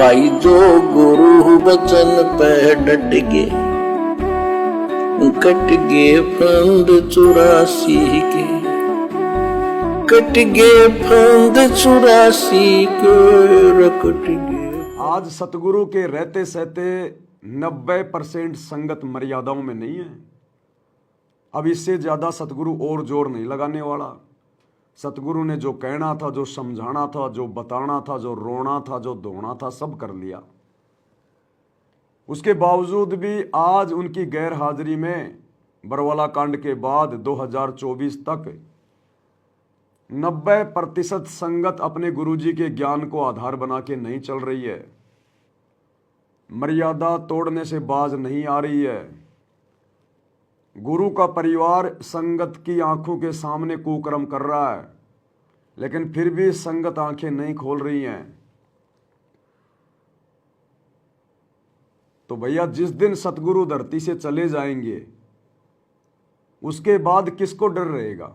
भाई जो गुरु वचन पे डट गए, कट गए फंद 84 के, कट गए फंद 84 के, रकट गए। आज सतगुरु के रहते सहते 90% संगत मर्यादाओं में नहीं है। अब इससे ज्यादा सतगुरु और जोर नहीं लगाने वाला। सतगुरु ने जो कहना था, जो समझाना था, जो बताना था, जो रोना था, जो धोना था, सब कर लिया। उसके बावजूद भी आज उनकी गैर हाजिरी में बरवाला कांड के बाद 2024 तक 90% संगत अपने गुरुजी के ज्ञान को आधार बना के नहीं चल रही है, मर्यादा तोड़ने से बाज नहीं आ रही है। गुरु का परिवार संगत की आंखों के सामने कुकर्म कर रहा है, लेकिन फिर भी संगत आंखें नहीं खोल रही हैं। तो भैया, जिस दिन सतगुरु धरती से चले जाएंगे उसके बाद किसको डर रहेगा,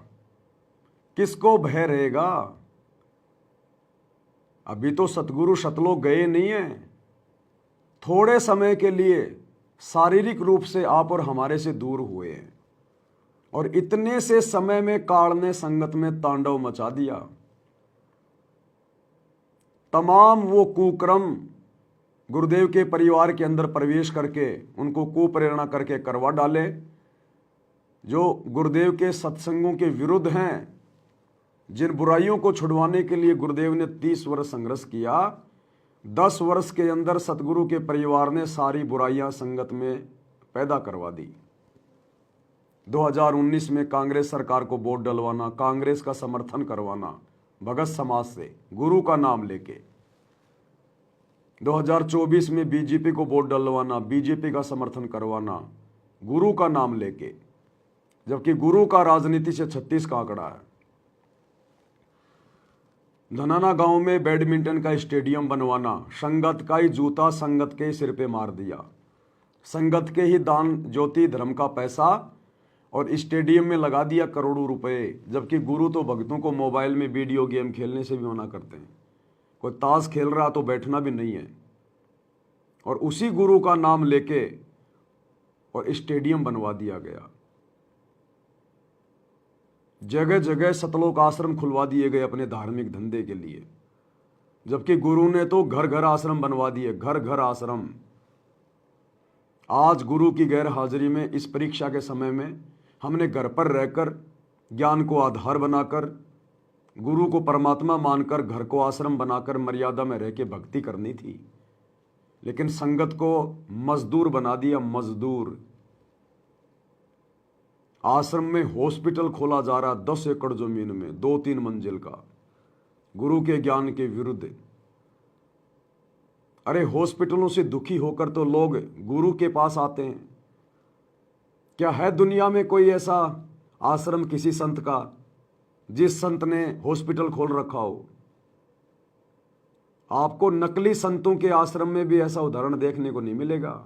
किसको भय रहेगा? अभी तो सतगुरु सतलोक गए नहीं है। थोड़े समय के लिए शारीरिक रूप से आप और हमारे से दूर हुए हैं, और इतने से समय में काल ने संगत में तांडव मचा दिया। तमाम वो कुक्रम गुरुदेव के परिवार के अंदर प्रवेश करके उनको कुप्रेरणा करके करवा डाले, जो गुरुदेव के सत्संगों के विरुद्ध हैं। जिन बुराइयों को छुड़वाने के लिए गुरुदेव ने 30 वर्ष संघर्ष किया, 10 वर्ष के अंदर सतगुरु के परिवार ने सारी बुराइयां संगत में पैदा करवा दी। 2019 में कांग्रेस सरकार को वोट डलवाना, कांग्रेस का समर्थन करवाना भगत समाज से गुरु का नाम लेके, 2024 में बीजेपी को वोट डलवाना, बीजेपी का समर्थन करवाना गुरु का नाम लेके, जबकि गुरु का राजनीति से 36 का आंकड़ा है। धनाना गांव में बैडमिंटन का स्टेडियम बनवाना, संगत का ही जूता संगत के सिर पे मार दिया। संगत के ही दान ज्योति धर्म का पैसा और स्टेडियम में लगा दिया करोड़ों रुपए, जबकि गुरु तो भक्तों को मोबाइल में वीडियो गेम खेलने से भी मना करते हैं। कोई ताश खेल रहा तो बैठना भी नहीं है, और उसी गुरु का नाम लेके और स्टेडियम बनवा दिया गया। जगह जगह सतलोक आश्रम खुलवा दिए गए अपने धार्मिक धंधे के लिए, जबकि गुरु ने तो घर घर आश्रम बनवा दिए, घर घर आश्रम। आज गुरु की गैर हाजिरी में इस परीक्षा के समय में हमने घर पर रहकर ज्ञान को आधार बनाकर, गुरु को परमात्मा मानकर, घर को आश्रम बनाकर मर्यादा में रह के भक्ति करनी थी, लेकिन संगत को मजदूर बना दिया। मजदूर। आश्रम में हॉस्पिटल खोला जा रहा 10 एकड़ जमीन में 2-3 मंजिल का, गुरु के ज्ञान के विरुद्ध। अरे हॉस्पिटलों से दुखी होकर तो लोग गुरु के पास आते हैं। क्या है दुनिया में कोई ऐसा आश्रम किसी संत का जिस संत ने हॉस्पिटल खोल रखा हो? आपको नकली संतों के आश्रम में भी ऐसा उदाहरण देखने को नहीं मिलेगा,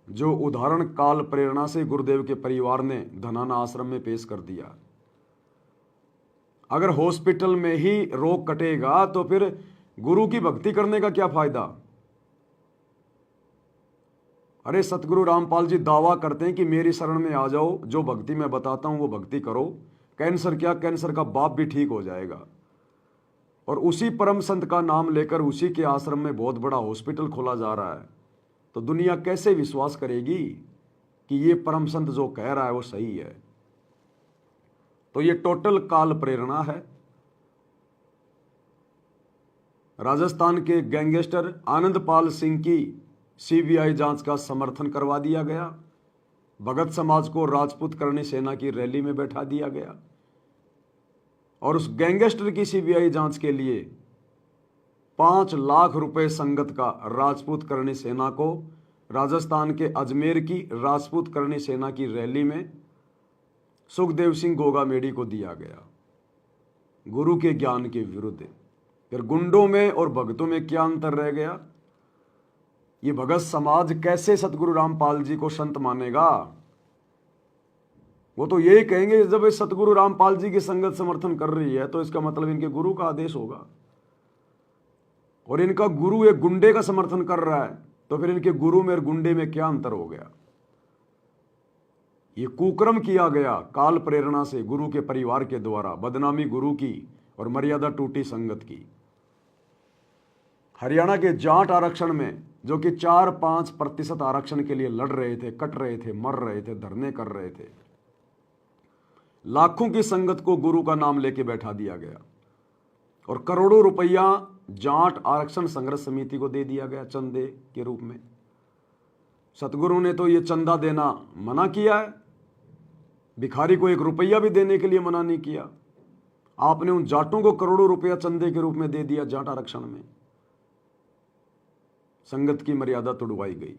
जो उदाहरण काल प्रेरणा से गुरुदेव के परिवार ने धनाना आश्रम में पेश कर दिया। अगर हॉस्पिटल में ही रोग कटेगा तो फिर गुरु की भक्ति करने का क्या फायदा? अरे सतगुरु रामपाल जी दावा करते हैं कि मेरी शरण में आ जाओ, जो भक्ति मैं बताता हूं वो भक्ति करो, कैंसर क्या, कैंसर का बाप भी ठीक हो जाएगा। और उसी परम संत का नाम लेकर उसी के आश्रम में बहुत बड़ा हॉस्पिटल खोला जा रहा है, तो दुनिया कैसे विश्वास करेगी कि ये परम संत जो कह रहा है वो सही है? तो ये टोटल काल प्रेरणा है। राजस्थान के गैंगस्टर आनंदपाल सिंह की सीबीआई जांच का समर्थन करवा दिया गया। भगत समाज को राजपूत करणी सेना की रैली में बैठा दिया गया, और उस गैंगस्टर की सीबीआई जांच के लिए 5 लाख रुपए संगत का राजपूत करणी सेना को राजस्थान के अजमेर की राजपूत करणी सेना की रैली में सुखदेव सिंह गोगामेडी को दिया गया, गुरु के ज्ञान के विरुद्ध। फिर गुंडों में और भक्तों में क्या अंतर रह गया? ये भगत समाज कैसे सतगुरु रामपाल जी को संत मानेगा? वो तो यही कहेंगे जब ये सतगुरु रामपाल जी की संगत समर्थन कर रही है तो इसका मतलब इनके गुरु का आदेश होगा। और इनका गुरु एक गुंडे का समर्थन कर रहा है, तो फिर इनके गुरु में और गुंडे में क्या अंतर हो गया? ये कुकर्म किया गया काल प्रेरणा से गुरु के परिवार के द्वारा, बदनामी गुरु की और मर्यादा टूटी संगत की। हरियाणा के जाट आरक्षण में जो कि 4-5% आरक्षण के लिए लड़ रहे थे, कट रहे थे, मर रहे थे, धरने कर रहे थे, लाखों की संगत को गुरु का नाम लेके बैठा दिया गया और करोड़ों रुपया जाट आरक्षण संघर्ष समिति को दे दिया गया चंदे के रूप में। सतगुरु ने तो ये चंदा देना मना किया है, भिखारी को 1 रुपया भी देने के लिए मना नहीं किया। आपने उन जाटों को करोड़ों रुपया चंदे के रूप में दे दिया जाट आरक्षण में। संगत की मर्यादा तोड़वाई गई,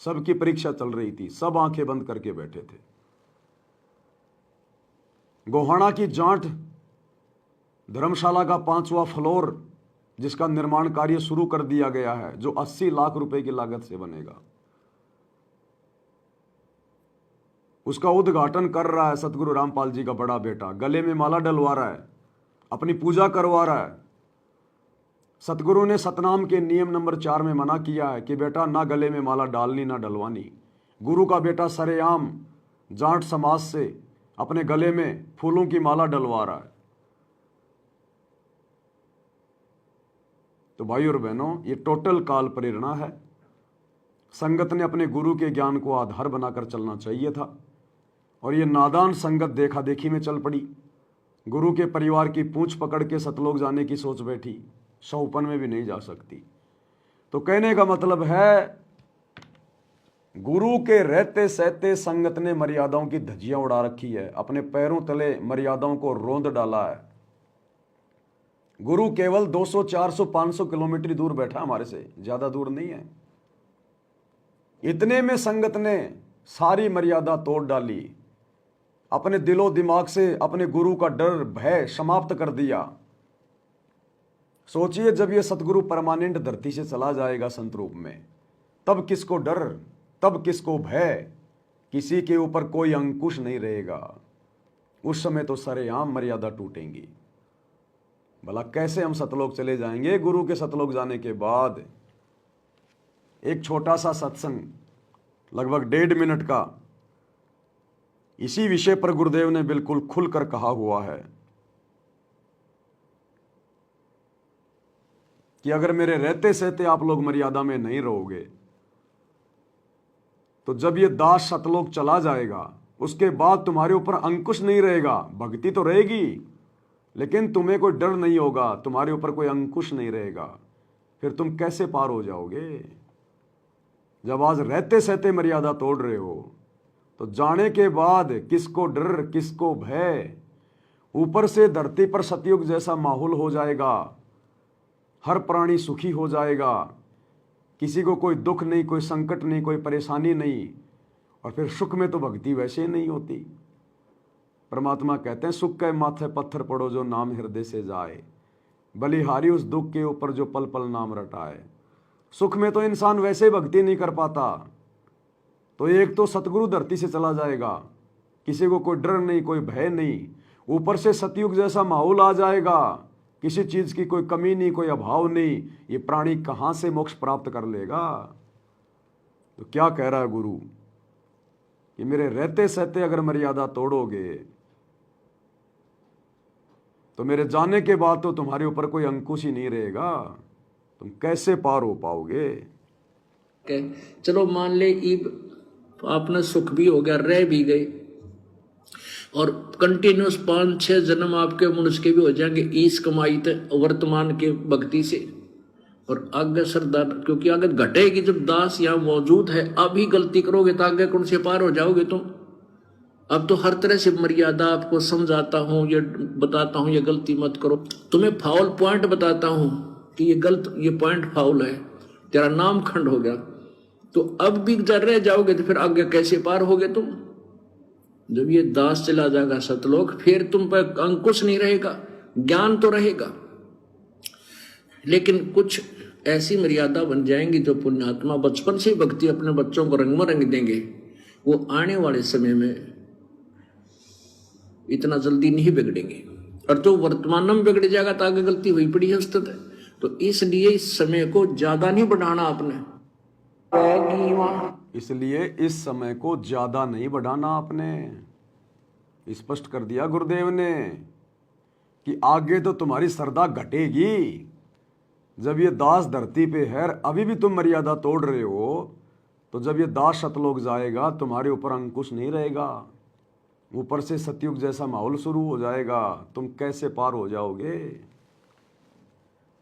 सबकी परीक्षा चल रही थी, सब आंखें बंद करके बैठे थे। गोहाना की जाट धर्मशाला का 5वां फ्लोर जिसका निर्माण कार्य शुरू कर दिया गया है, जो 80 लाख रुपए की लागत से बनेगा, उसका उद्घाटन कर रहा है सतगुरु रामपाल जी का बड़ा बेटा। गले में माला डलवा रहा है, अपनी पूजा करवा रहा है। सतगुरु ने सतनाम के नियम नंबर 4 में मना किया है कि बेटा ना गले में माला डालनी ना डलवानी। गुरु का बेटा सरेआम जाट समाज से अपने गले में फूलों की माला डलवा रहा है। तो भाई और बहनों, ये टोटल काल प्रेरणा है। संगत ने अपने गुरु के ज्ञान को आधार बनाकर चलना चाहिए था और ये नादान संगत देखा देखी में चल पड़ी। गुरु के परिवार की पूंछ पकड़ के सतलोक जाने की सोच बैठी, 100 में भी नहीं जा सकती। तो कहने का मतलब है, गुरु के रहते सहते संगत ने मर्यादाओं की धज्जियां उड़ा रखी है, अपने पैरों तले मर्यादाओं को रोंद डाला है। गुरु केवल 200, 400, 500 किलोमीटर दूर बैठा, हमारे से ज्यादा दूर नहीं है। इतने में संगत ने सारी मर्यादा तोड़ डाली, अपने दिलो दिमाग से अपने गुरु का डर भय समाप्त कर दिया। सोचिए, जब ये सतगुरु परमानेंट धरती से चला जाएगा संत रूप में, तब किसको डर, तब किसको भय, किसी के ऊपर कोई अंकुश नहीं रहेगा। उस समय तो सरेआम मर्यादा टूटेंगी। भला कैसे हम सतलोक चले जाएंगे? गुरु के सतलोक जाने के बाद एक छोटा सा सत्संग लगभग 1.5 मिनट का इसी विषय पर गुरुदेव ने बिल्कुल खुलकर कहा हुआ है कि अगर मेरे रहते सहते आप लोग मर्यादा में नहीं रहोगे, तो जब ये दास सतलोक चला जाएगा, उसके बाद तुम्हारे ऊपर अंकुश नहीं रहेगा। भक्ति तो रहेगी, लेकिन तुम्हें कोई डर नहीं होगा, तुम्हारे ऊपर कोई अंकुश नहीं रहेगा। फिर तुम कैसे पार हो जाओगे? जब आज रहते सहते मर्यादा तोड़ रहे हो, तो जाने के बाद किसको डर, किसको भय? ऊपर से धरती पर सतयुग जैसा माहौल हो जाएगा, हर प्राणी सुखी हो जाएगा, किसी को कोई दुख नहीं, कोई संकट नहीं, कोई परेशानी नहीं। और फिर सुख में तो भक्ति वैसे ही नहीं होती। परमात्मा कहते हैं, सुख के माथे पत्थर पड़ो जो नाम हृदय से जाए, बलिहारी उस दुख के ऊपर जो पल पल नाम रटाए। सुख में तो इंसान वैसे भक्ति नहीं कर पाता। तो एक तो सतगुरु धरती से चला जाएगा, किसी को कोई डर नहीं, कोई भय नहीं, ऊपर से सतयुग जैसा माहौल आ जाएगा, किसी चीज की कोई कमी नहीं, कोई अभाव नहीं। ये प्राणी कहां से मोक्ष प्राप्त कर लेगा? तो क्या कह रहा है गुरु कि मेरे रहते सहते अगर मर्यादा तोड़ोगे, तो मेरे जाने के बाद तो तुम्हारे ऊपर कोई अंकुश ही नहीं रहेगा। तुम कैसे पार हो पाओगे? चलो मान ले आपने सुख भी हो गया, रह भी गए, और कंटिन्यूस 5-6 जन्म आपके मनुष्य के भी हो जाएंगे इस कमाई थे वर्तमान के भक्ति से। और आगे श्रद्धा, क्योंकि आगे घटेगी जब दास यहाँ मौजूद है। अभी गलती करोगे तो आगे कौन से पार हो जाओगे तुम? अब तो हर तरह से मर्यादा आपको समझाता हूँ, ये बताता हूँ, ये गलती मत करो, तुम्हें फाउल पॉइंट बताता हूँ कि ये गलत, ये पॉइंट फाउल है, तेरा नाम खंड हो गया। तो अब भी जब रह जाओगे तो फिर आगे कैसे पार होगे तुम? जब ये दास चला जाएगा सतलोक, फिर तुम पर अंकुश नहीं रहेगा, ज्ञान तो रहेगा, लेकिन कुछ ऐसी मर्यादा बन जाएंगी जो पुण्यात्मा बचपन से भक्ति अपने बच्चों को रंग में रंग देंगे, वो आने वाले समय में इतना जल्दी नहीं बिगड़ेंगे। और जो वर्तमान में बिगड़ जाएगा तो आगे गलती हुई पड़ी है उस तरह। तो इसलिए इस समय को ज्यादा नहीं बढ़ाना आपने, रहेगी वहां। इसलिए इस समय को ज्यादा नहीं बढ़ाना आपने। स्पष्ट कर दिया गुरुदेव ने कि आगे तो तुम्हारी श्रद्धा घटेगी। जब ये दास धरती पे है, अभी भी तुम मर्यादा तोड़ रहे हो, तो जब ये दास सतलोक जाएगा तुम्हारे ऊपर अंकुश नहीं रहेगा, ऊपर से सतयुग जैसा माहौल शुरू हो जाएगा, तुम कैसे पार हो जाओगे।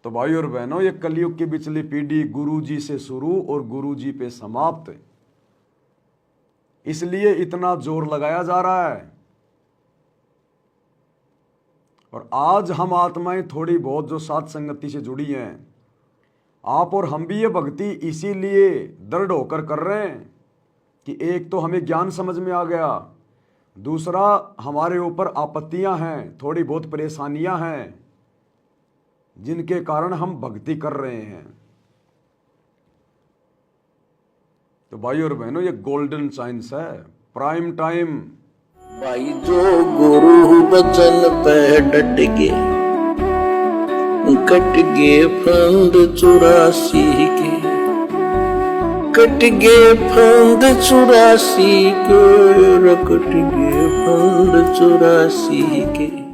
तो भाई और बहनों, ये कलयुग की पिछली पीढ़ी गुरु जी से शुरू और गुरु जी पे समाप्त, इसलिए इतना जोर लगाया जा रहा है। और आज हम आत्माएं थोड़ी बहुत जो साथ संगति से जुड़ी हैं, आप और हम भी ये भक्ति इसीलिए दृढ़ होकर कर रहे हैं कि एक तो हमें ज्ञान समझ में आ गया, दूसरा हमारे ऊपर आपत्तियां हैं, थोड़ी बहुत परेशानियां हैं, जिनके कारण हम भक्ति कर रहे हैं। तो भाई और बहनों, ये गोल्डन चांस है, प्राइम टाइम। भाई जो गुरु बचन पे डट गए, कट गए फंद 84 के, कट गए फंद 84 के, कट गए फंद 84 के।